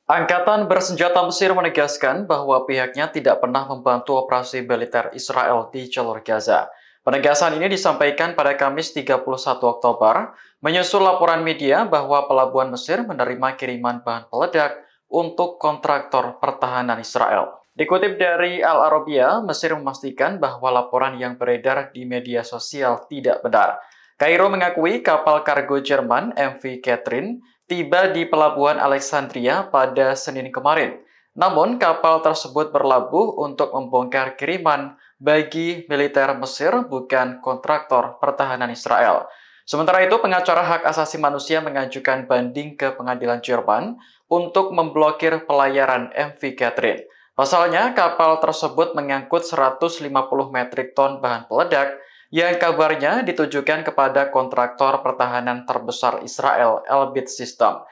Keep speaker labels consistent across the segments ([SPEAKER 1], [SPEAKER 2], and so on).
[SPEAKER 1] Angkatan bersenjata Mesir menegaskan bahwa pihaknya tidak pernah membantu operasi militer Israel di jalur Gaza. Penegasan ini disampaikan pada Kamis 31 Oktober, menyusul laporan media bahwa pelabuhan Mesir menerima kiriman bahan peledak untuk kontraktor pertahanan Israel. Dikutip dari Al Arabiya, Mesir memastikan bahwa laporan yang beredar di media sosial tidak benar. Kairo mengakui kapal kargo Jerman MV Catherine tiba di pelabuhan Alexandria pada Senin kemarin. Namun, kapal tersebut berlabuh untuk membongkar kiriman bagi militer Mesir, bukan kontraktor pertahanan Israel. Sementara itu, pengacara hak asasi manusia mengajukan banding ke pengadilan Jerman untuk memblokir pelayaran MV Catherine. Pasalnya, kapal tersebut mengangkut 150 metrik ton bahan peledak yang kabarnya ditujukan kepada kontraktor pertahanan terbesar Israel, Elbit System.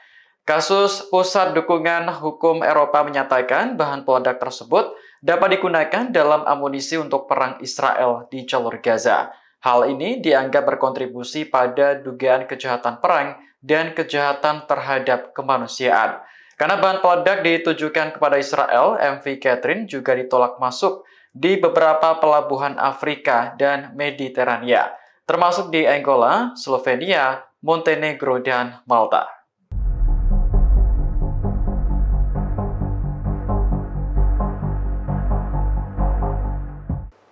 [SPEAKER 1] Kasus Pusat Dukungan Hukum Eropa menyatakan bahan peledak tersebut dapat digunakan dalam amunisi untuk perang Israel di jalur Gaza. Hal ini dianggap berkontribusi pada dugaan kejahatan perang dan kejahatan terhadap kemanusiaan. Karena bahan peledak ditujukan kepada Israel, MV Catherine juga ditolak masuk di beberapa pelabuhan Afrika dan Mediterania, termasuk di Angola, Slovenia, Montenegro, dan Malta.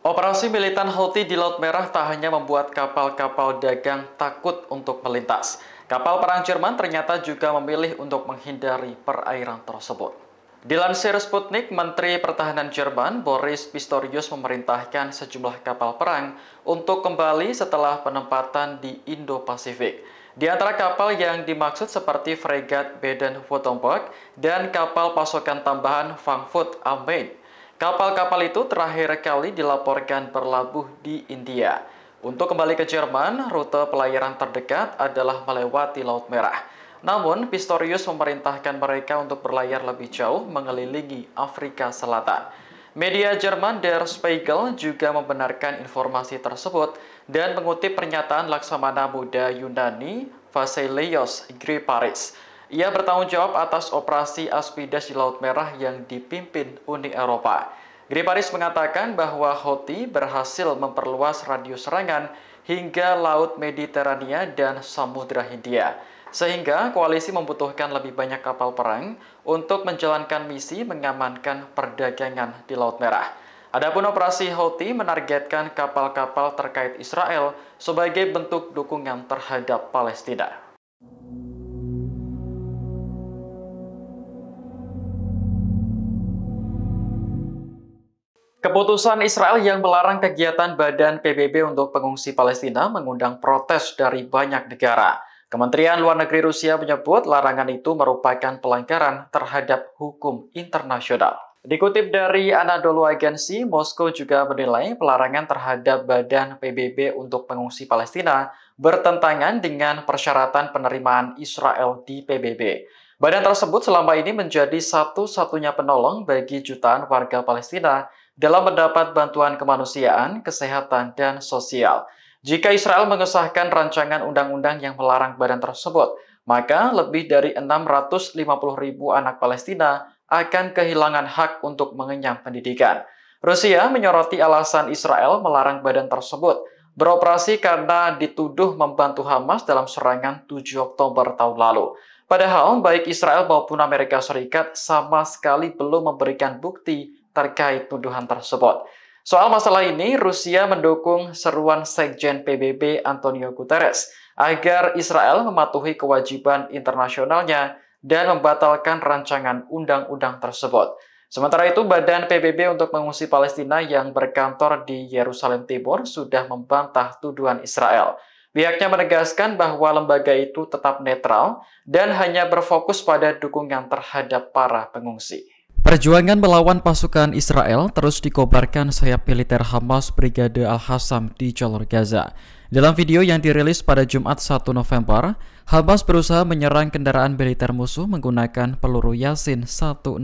[SPEAKER 1] Operasi militan Houthi di Laut Merah tak hanya membuat kapal-kapal dagang takut untuk melintas. Kapal perang Jerman ternyata juga memilih untuk menghindari perairan tersebut. Dilansir Sputnik, Menteri Pertahanan Jerman Boris Pistorius memerintahkan sejumlah kapal perang untuk kembali setelah penempatan di Indo-Pasifik. Di antara kapal yang dimaksud seperti fregat Baden-Württemberg dan kapal pasukan tambahan Frankfurt am Main. Kapal-kapal itu terakhir kali dilaporkan berlabuh di India. Untuk kembali ke Jerman, rute pelayaran terdekat adalah melewati Laut Merah. Namun, Pistorius memerintahkan mereka untuk berlayar lebih jauh mengelilingi Afrika Selatan. Media Jerman Der Spiegel juga membenarkan informasi tersebut dan mengutip pernyataan Laksamana Muda Yunani Vasilios Griparis. Ia bertanggung jawab atas operasi Aspides di Laut Merah yang dipimpin Uni Eropa. Griparis mengatakan bahwa Houthi berhasil memperluas radius serangan hingga Laut Mediterania dan Samudra Hindia, sehingga koalisi membutuhkan lebih banyak kapal perang untuk menjalankan misi mengamankan perdagangan di Laut Merah. Adapun operasi Houthi menargetkan kapal-kapal terkait Israel sebagai bentuk dukungan terhadap Palestina. Keputusan Israel yang melarang kegiatan Badan PBB untuk pengungsi Palestina mengundang protes dari banyak negara. Kementerian Luar Negeri Rusia menyebut larangan itu merupakan pelanggaran terhadap hukum internasional. Dikutip dari Anadolu Agency, Moskow juga menilai pelarangan terhadap Badan PBB untuk pengungsi Palestina bertentangan dengan persyaratan penerimaan Israel di PBB. Badan tersebut selama ini menjadi satu-satunya penolong bagi jutaan warga Palestina dalam mendapat bantuan kemanusiaan, kesehatan, dan sosial. Jika Israel mengesahkan rancangan undang-undang yang melarang badan tersebut, maka lebih dari 650.000 anak Palestina akan kehilangan hak untuk mengenyam pendidikan. Rusia menyoroti alasan Israel melarang badan tersebut beroperasi karena dituduh membantu Hamas dalam serangan 7 Oktober tahun lalu. Padahal baik Israel maupun Amerika Serikat sama sekali belum memberikan bukti terkait tuduhan tersebut. Soal masalah ini, Rusia mendukung seruan Sekjen PBB Antonio Guterres agar Israel mematuhi kewajiban internasionalnya dan membatalkan rancangan undang-undang tersebut. Sementara itu, Badan PBB untuk Pengungsi Palestina yang berkantor di Yerusalem Timur sudah membantah tuduhan Israel. Pihaknya menegaskan bahwa lembaga itu tetap netral dan hanya berfokus pada dukungan terhadap para pengungsi. Perjuangan melawan pasukan Israel terus dikobarkan sayap militer Hamas Brigade Al-Hassam di jalur Gaza. Dalam video yang dirilis pada Jumat 1 November, Hamas berusaha menyerang kendaraan militer musuh menggunakan peluru Yasin 105.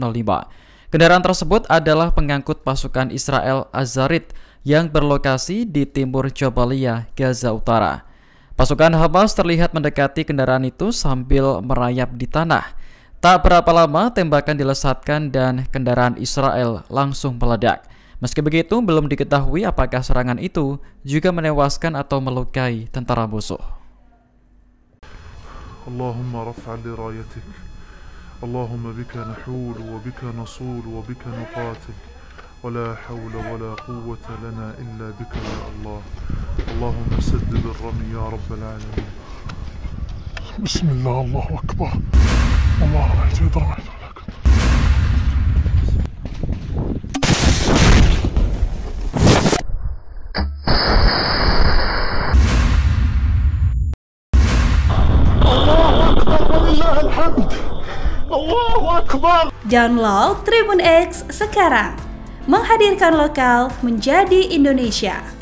[SPEAKER 1] Kendaraan tersebut adalah pengangkut pasukan Israel Azarit yang berlokasi di timur Jabalia, Gaza Utara. Pasukan Hamas terlihat mendekati kendaraan itu sambil merayap di tanah. Tak berapa lama tembakan dilesatkan dan kendaraan Israel langsung meledak. Meski begitu, belum diketahui apakah serangan itu juga menewaskan atau melukai tentara musuh.
[SPEAKER 2] Allahumma raf'a li rayatik. Allahumma bika nahul wa bika nasul wa bika nuqatil. ولا حول ولا قوة لنا إلا بك يا الله اللهم سدد الرمي يا رب العالمين بسم الله الله أكبر الله رأيت يضرب الله أكبر ولله الحمد الله أكبر.
[SPEAKER 3] Download Tribun X sekarang, menghadirkan lokal menjadi Indonesia.